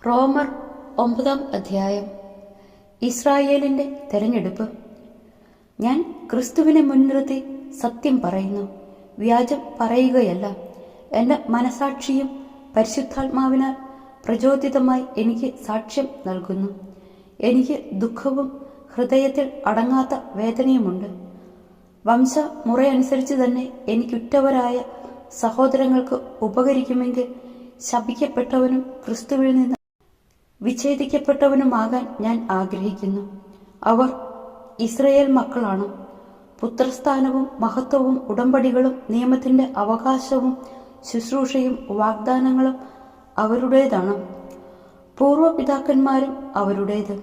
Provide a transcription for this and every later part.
റോമർ 9-ാം അധ്യായം. ഇസ്രായേലിന്റെ തെരഞ്ഞെടുപ്പ്. ഞാൻ ക്രിസ്തുവിനെ മുൻനിർത്തി സത്യം പറയുന്നു, വ്യാജം പറയുകയല്ല. എൻ്റെ മനസാക്ഷിയും പരിശുദ്ധാത്മാവിനാൽ പ്രചോദിതമായി എനിക്ക് സാക്ഷ്യം നൽകുന്നു. എനിക്ക് ദുഃഖവും ഹൃദയത്തിൽ അടങ്ങാത്ത വേദനയുമുണ്ട്. വംശമുറയനുസരിച്ച് തന്നെ എനിക്കുറ്റവരായ സഹോദരങ്ങൾക്ക് ഉപകരിക്കുമെങ്കിൽ ശപിക്കപ്പെട്ടവനും ക്രിസ്തുവിൽ നിന്ന് വിച്ഛേദിക്കപ്പെട്ടവനുമാകാൻ ഞാൻ ആഗ്രഹിക്കുന്നു. അവർ ഇസ്രായേൽ മക്കളാണ്. പുത്രസ്ഥാനവും മഹത്വവും ഉടമ്പടികളും നിയമത്തിന്റെ അവകാശവും ശുശ്രൂഷയും വാഗ്ദാനങ്ങളും അവരുടേതാണ്. പൂർവപിതാക്കന്മാരും അവരുടേത്.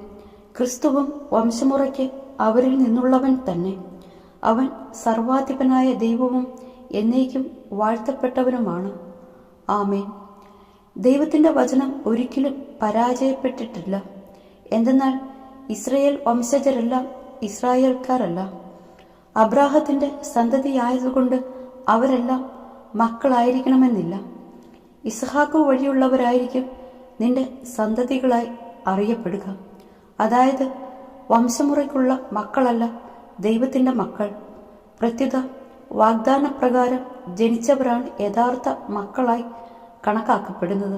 ക്രിസ്തുവും വംശമുറയ്ക്ക് അവരിൽ നിന്നുള്ളവൻ തന്നെ. അവൻ സർവാധിപനായ ദൈവവും എന്നേക്കും വാഴ്ത്തപ്പെട്ടവനുമാണ്. ആമേൻ. ദൈവത്തിന്റെ വചനം ഒരിക്കലും പരാജയപ്പെട്ടിട്ടില്ല. എന്തെന്നാൽ ഇസ്രായേൽ വംശജരെല്ലാം ഇസ്രായേൽക്കാരല്ല. അബ്രാഹത്തിന്റെ സന്തതിയായതുകൊണ്ട് അവരെല്ലാം മക്കളായിരിക്കണമെന്നില്ല. ഇസ്ഹാക്ക് വഴിയുള്ളവരായിരിക്കും നിന്റെ സന്തതികളായി അറിയപ്പെടുക. അതായത് വംശമുറയ്ക്കുള്ള മക്കളല്ല ദൈവത്തിന്റെ മക്കൾ. പ്രത്യുത വാഗ്ദാനപ്രകാരം ജനിച്ചവരാണ് യഥാർത്ഥ മക്കളായി കണക്കാക്കപ്പെടുന്നത്.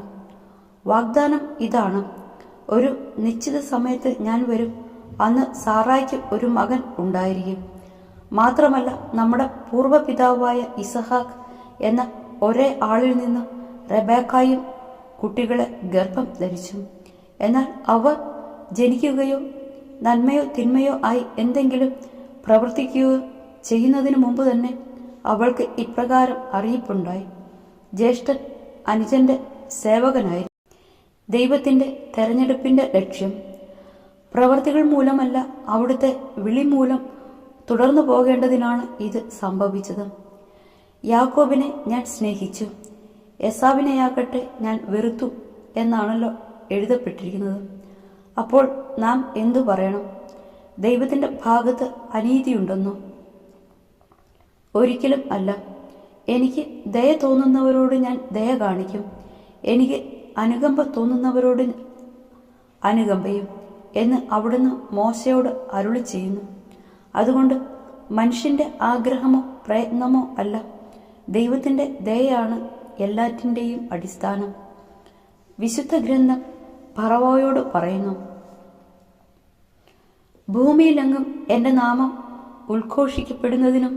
വാഗ്ദാനം ഇതാണ്: ഒരു നിശ്ചിത സമയത്ത് ഞാൻ വരും, അന്ന് സാറായ്ക്ക് ഒരു മകൻ ഉണ്ടായിരിക്കും. മാത്രമല്ല, നമ്മുടെ പൂർവ്വപിതാവായ ഇസഹാക്ക് എന്ന ഒരേ ആളിൽ നിന്ന് റെബേക്കായും കുട്ടികളെ ഗർഭം ധരിച്ചു. എന്നാൽ അവർ ജനിക്കുകയോ നന്മയോ തിന്മയോ ആയി എന്തെങ്കിലും പ്രവർത്തിക്കുകയോ ചെയ്യുന്നതിനു മുമ്പ് തന്നെ അവൾക്ക് ഇപ്രകാരം അറിയിപ്പുണ്ടായി: ജ്യേഷ്ഠൻ അനുജന്റെ സേവകനായി. ദൈവത്തിന്റെ തെരഞ്ഞെടുപ്പിന്റെ ലക്ഷ്യം പ്രവർത്തികൾ മൂലമല്ല, അവിടുത്തെ വിളി മൂലം തുടർന്നു പോകേണ്ടതിനാണ് ഇത് സംഭവിച്ചത്. യാക്കോബിനെ ഞാൻ സ്നേഹിച്ചു, എസാവിനെയാകട്ടെ ഞാൻ വെറുത്തു എന്നാണല്ലോ എഴുതപ്പെട്ടിരിക്കുന്നത്. അപ്പോൾ നാം എന്തു പറയണം? ദൈവത്തിന്റെ ഭാഗത്ത് അനീതിയുണ്ടെന്നോ? ഒരിക്കലും അല്ല. എനിക്ക് ദയ തോന്നുന്നവരോട് ഞാൻ ദയ കാണിക്കും, എനിക്ക് അനുകമ്പ തോന്നുന്നവരോട് അനുകമ്പയും എന്ന് അവിടുന്ന് മോശയോട് അരുളി ചെയ്യുന്നു. അതുകൊണ്ട് മനുഷ്യന്റെ ആഗ്രഹമോ പ്രയത്നമോ അല്ല, ദൈവത്തിന്റെ ദയയാണ് എല്ലാറ്റിൻ്റെയും അടിസ്ഥാനം. വിശുദ്ധ ഗ്രന്ഥം ഫറവോയോട് പറയുന്നു: ഭൂമിയിലെങ്ങും എൻ്റെ നാമം ഉദ്ഘോഷിക്കപ്പെടുന്നതിനും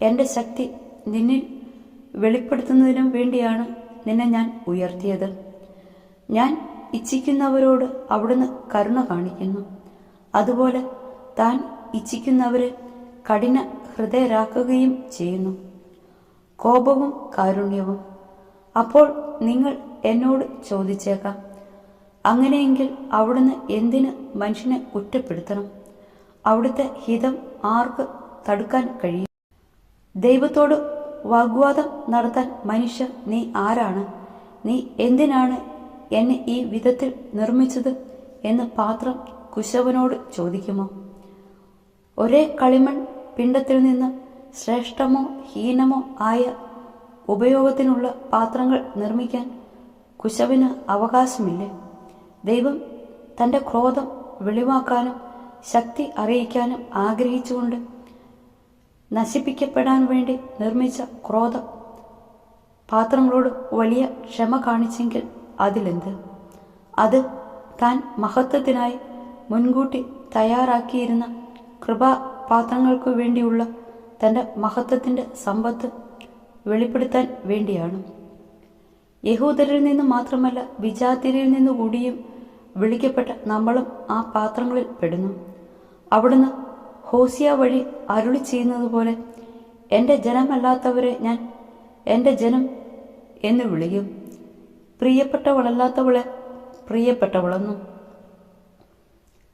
എൻ്റെ ശക്തി നിന്നിൽ വെളിപ്പെടുത്തുന്നതിനും വേണ്ടിയാണ് നിന്നെ ഞാൻ ഉയർത്തിയത്. ഞാൻ ഇച്ഛിക്കുന്നവരോട് അവിടുന്ന് കരുണ കാണിക്കുന്നു. അതുപോലെ താൻ ഇച്ഛിക്കുന്നവരെ കഠിന ഹൃദയരാക്കുകയും ചെയ്യുന്നു. കോപവും കാരുണ്യവും. അപ്പോൾ നിങ്ങൾ എന്നോട് ചോദിച്ചേക്കാം, അങ്ങനെയെങ്കിൽ അവിടുന്ന് എന്തിന് മനുഷ്യനെ കുറ്റപ്പെടുത്തണം? അവിടുത്തെ ഹിതം ആർക്ക് തടുക്കാൻ കഴിയും? ദൈവത്തോട് വാഗ്വാദം നടത്താൻ മനുഷ്യ, നീ ആരാണ്? നീ എന്തിനാണ് എന്നെ ഈ വിധത്തിൽ നിർമ്മിച്ചത് എന്ന് പാത്രം കുശവനോട് ചോദിക്കുമോ? ഒരേ കളിമൺ പിണ്ഡത്തിൽ നിന്ന് ശ്രേഷ്ഠമോ ഹീനമോ ആയ ഉപയോഗത്തിനുള്ള പാത്രങ്ങൾ നിർമ്മിക്കാൻ കുശവന് അവകാശമില്ലേ? ദൈവം തൻ്റെ ക്രോധം വെളിവാക്കാനും ശക്തി അറിയിക്കാനും ആഗ്രഹിച്ചുകൊണ്ട് നശിപ്പിക്കപ്പെടാൻ വേണ്ടി നിർമ്മിച്ച ക്രോധ പാത്രങ്ങളോട് വലിയ ക്ഷമ കാണിച്ചെങ്കിൽ അതിലെന്ത്? അത് താൻ മഹത്വത്തിനായി മുൻകൂട്ടി തയ്യാറാക്കിയിരുന്ന കൃപാപാത്രങ്ങൾക്കു വേണ്ടിയുള്ള തൻ്റെ മഹത്വത്തിൻ്റെ സമ്പത്ത് വെളിപ്പെടുത്താൻ വേണ്ടിയാണ്. യഹൂദരിൽ നിന്ന് മാത്രമല്ല, വിജാതിരിൽ നിന്നുകൂടിയും വിളിക്കപ്പെട്ട നമ്മളും ആ പാത്രങ്ങളിൽ പെടുന്നു. അവിടുന്ന് ഹോസിയ വഴി അരുളി ചെയ്യുന്നത് പോലെ, എൻ്റെ ജനമല്ലാത്തവരെ ഞാൻ എൻ്റെ ജനം എന്ന് വിളിക്കും, പ്രിയപ്പെട്ടവളല്ലാത്തവളെ പ്രിയപ്പെട്ടവളെന്നും.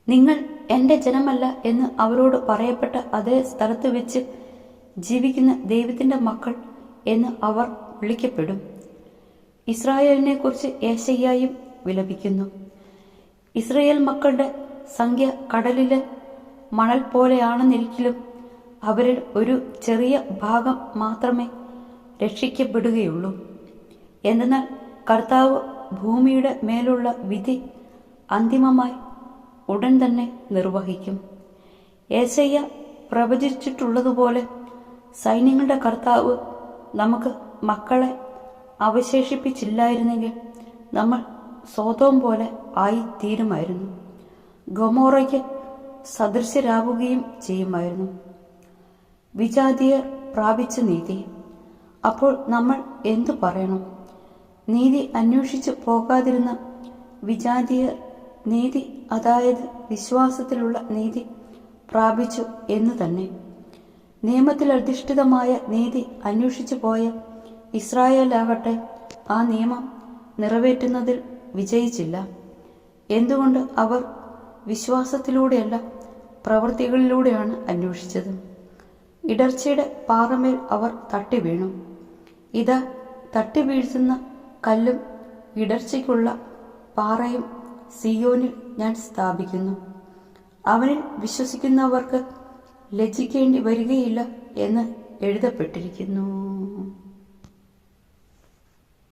നിങ്ങൾ എൻ്റെ ജനമല്ല എന്ന് അവരോട് പറയപ്പെട്ട അതേ സ്ഥലത്ത് വെച്ച് ജീവിക്കുന്ന ദൈവത്തിൻ്റെ മക്കൾ എന്ന് അവർ വിളിക്കപ്പെടും. ഇസ്രായേലിനെ കുറിച്ച് യേശയ്യായും വിലപിക്കുന്നു: ഇസ്രായേൽ മക്കളുടെ സംഖ്യ കടലിലെ മണൽ പോലെയാണെന്നിരിക്കലും അവരിൽ ഒരു ചെറിയ ഭാഗം മാത്രമേ രക്ഷിക്കപ്പെടുകയുള്ളൂ. എന്തെന്നാൽ കർത്താവ് ഭൂമിയുടെ മേലുള്ള വിധി അന്തിമമായി ഉടൻ തന്നെ നിർവഹിക്കും. യേശയ്യ പ്രവചിച്ചിട്ടുള്ളതുപോലെ സൈന്യങ്ങളുടെ കർത്താവ് നമുക്ക് മക്കളെ അവശേഷിപ്പിച്ചില്ലായിരുന്നെങ്കിൽ നമ്മൾ സോതോം പോലെ ആയി തീരുമായിരുന്നു, ഗൊമോറയ്ക്ക് സദൃശ്യരാകുകയും ചെയ്യുമായിരുന്നു. വിജാതിയർ പ്രാപിച്ച നീതി. അപ്പോൾ നമ്മൾ എന്തു പറയണം? നീതി അന്വേഷിച്ചു പോകാതിരുന്ന വിജാതിയർ നീതി, അതായത് വിശ്വാസത്തിലുള്ള നീതി പ്രാപിച്ചു എന്ന് തന്നെ. നിയമത്തിൽ അധിഷ്ഠിതമായ നീതി അന്വേഷിച്ചു പോയ ഇസ്രായേലാകട്ടെ ആ നിയമം നിറവേറ്റുന്നതിൽ വിജയിച്ചില്ല. എന്തുകൊണ്ട്? അവർ വിശ്വാസത്തിലൂടെയല്ല, പ്രവൃത്തികളിലൂടെയാണ് അന്വേഷിച്ചത്. ഇടർച്ചയുടെ പാറമേൽ അവർ തട്ടി വീണു. ഇതാ, തട്ടി വീഴ്ത്തുന്ന കല്ലും ഇടർച്ചയ്ക്കുള്ള പാറയും സിയോനിൽ ഞാൻ സ്ഥാപിക്കുന്നു. അവനിൽ വിശ്വസിക്കുന്നവർക്ക് ലജ്ജിക്കേണ്ടി വരികയില്ല എന്ന് എഴുതപ്പെട്ടിരിക്കുന്നു.